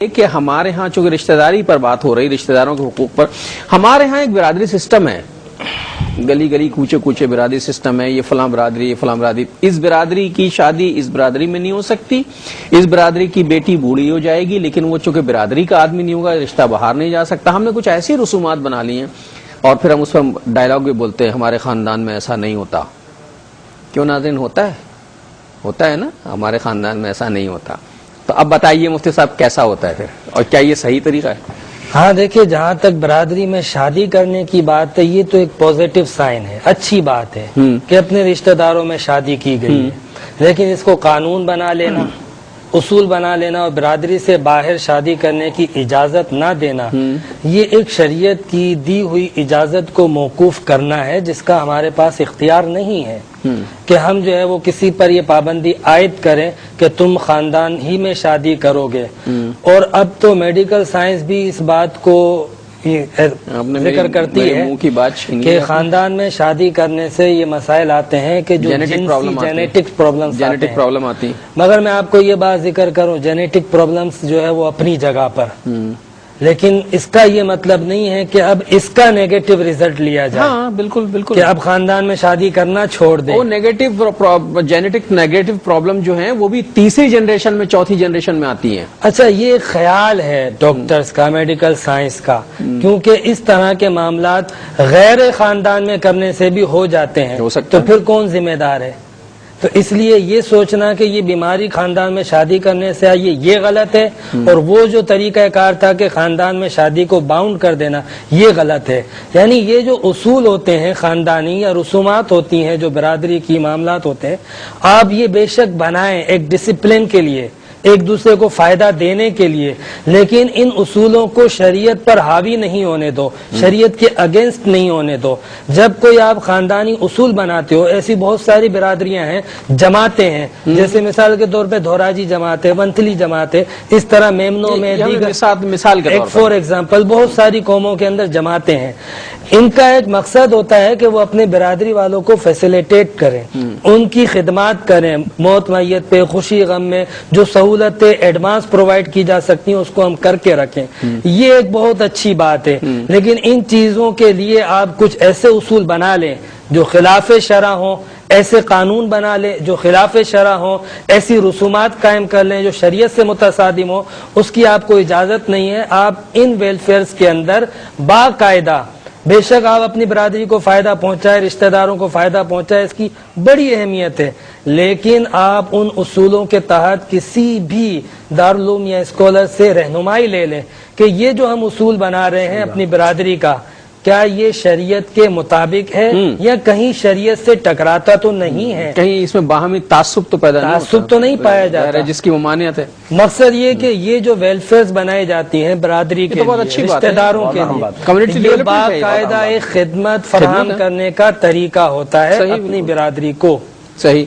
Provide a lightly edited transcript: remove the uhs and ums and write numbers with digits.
کہ ہمارے ہاں چونکہ رشتہ داری پر بات ہو رہی، رشتہ داروں کے حقوق پر، ہمارے ہاں ایک برادری سسٹم ہے، گلی گلی کوچے کوچے برادری سسٹم ہے، یہ فلاں برادری، یہ فلاں برادری، اس برادری کی شادی اس برادری میں نہیں ہو سکتی، اس برادری کی بیٹی بوڑھی ہو جائے گی، لیکن وہ چونکہ برادری کا آدمی نہیں ہوگا، رشتہ باہر نہیں جا سکتا۔ ہم نے کچھ ایسی رسومات بنا لی ہیں اور پھر ہم اس پر ڈائلاگ بھی بولتے ہیں ہمارے خاندان میں ایسا نہیں ہوتا۔ کیوں ناظرین؟ ہوتا ہے نا، ہمارے خاندان میں ایسا نہیں ہوتا۔ تو اب بتائیے مفتی صاحب کیسا ہوتا ہے پھر، اور کیا یہ صحیح طریقہ ہے؟ ہاں دیکھیے، جہاں تک برادری میں شادی کرنے کی بات ہے، یہ تو ایک پازیٹیو سائن ہے، اچھی بات ہے کہ اپنے رشتہ داروں میں شادی کی گئی ہے، لیکن اس کو قانون بنا لینا، اصول بنا لینا اور برادری سے باہر شادی کرنے کی اجازت نہ دینا، یہ ایک شریعت کی دی ہوئی اجازت کو موقوف کرنا ہے، جس کا ہمارے پاس اختیار نہیں ہے کہ ہم جو ہے وہ کسی پر یہ پابندی عائد کریں کہ تم خاندان ہی میں شادی کرو گے۔ اور اب تو میڈیکل سائنس بھی اس بات کو ذکر کرتی ہے کہ خاندان میں شادی کرنے سے یہ مسائل آتے ہیں کہ جو جینیٹک پرابلم آتی ہیں۔ مگر میں آپ کو یہ بات ذکر کروں، جینیٹک پرابلمز جو ہے وہ اپنی جگہ پر، لیکن اس کا یہ مطلب نہیں ہے کہ اب اس کا نیگیٹو ریزلٹ لیا جائے۔ ہاں بالکل کہ اب خاندان میں شادی کرنا چھوڑ دیں۔ وہ جینیٹک نیگیٹو پرابلم جو ہیں وہ بھی تیسری جنریشن میں، چوتھی جنریشن میں آتی ہیں۔ اچھا، یہ ایک خیال ہے ڈاکٹرز کا، میڈیکل سائنس کا، کیونکہ اس طرح کے معاملات غیر خاندان میں کرنے سے بھی ہو جاتے ہیں، تو پھر کون ذمہ دار ہے؟ تو اس لیے یہ سوچنا کہ یہ بیماری خاندان میں شادی کرنے سے آئی ہے، یہ غلط ہے، اور وہ جو طریقہ کار تھا کہ خاندان میں شادی کو باؤنڈ کر دینا، یہ غلط ہے۔ یعنی یہ جو اصول ہوتے ہیں خاندانی یا رسومات ہوتی ہیں جو برادری کی معاملات ہوتے ہیں، آپ یہ بے شک بنائیں ایک ڈسپلن کے لیے، ایک دوسرے کو فائدہ دینے کے لیے، لیکن ان اصولوں کو شریعت پر حاوی نہیں ہونے دو، شریعت کے اگینسٹ نہیں ہونے دو۔ جب کوئی آپ خاندانی اصول بناتے ہو، ایسی بہت ساری برادریاں ہیں، جماعتیں ہیں، جیسے مثال کے طور پہ دھوراجی جماعت ہے، ونتھلی جماعت ہے، اس طرح میمنوں میں مثال کے طور پر فور ایگزامپل بہت ساری قوموں کے اندر جماعتیں ہیں۔ ان کا ایک مقصد ہوتا ہے کہ وہ اپنے برادری والوں کو فیسیلیٹیٹ کریں، ان کی خدمات کریں، موت میت پہ، خوشی غم میں جو سہولتیں ایڈوانس پرووائڈ کی جا سکتی ہیں اس کو ہم کر کے رکھیں، یہ ایک بہت اچھی بات ہے۔ لیکن ان چیزوں کے لیے آپ کچھ ایسے اصول بنا لیں جو خلاف شرع ہوں، ایسے قانون بنا لیں جو خلاف شرع ہوں، ایسی رسومات قائم کر لیں جو شریعت سے متصادم ہوں، اس کی آپ کو اجازت نہیں ہے۔ آپ ان ویلفیئرز کے اندر باقاعدہ، بے شک آپ اپنی برادری کو فائدہ پہنچائے، رشتہ داروں کو فائدہ پہنچائے، اس کی بڑی اہمیت ہے، لیکن آپ ان اصولوں کے تحت کسی بھی دارالعلوم یا اسکالر سے رہنمائی لے لیں کہ یہ جو ہم اصول بنا رہے ہیں اپنی برادری کا، کیا یہ شریعت کے مطابق ہے یا کہیں شریعت سے ٹکراتا تو نہیں ہے، کہیں اس میں باہمی تعصب تو نہیں پایا جاتا جس کی ممانعت ہے۔ مقصد یہ کہ یہ جو ویلفیئرز بنائی جاتی ہیں برادری کے رشتہ داروں کے لیے، یہ باقاعدہ ایک خدمت فراہم کرنے کا طریقہ ہوتا ہے اپنی برادری کو۔ صحیح۔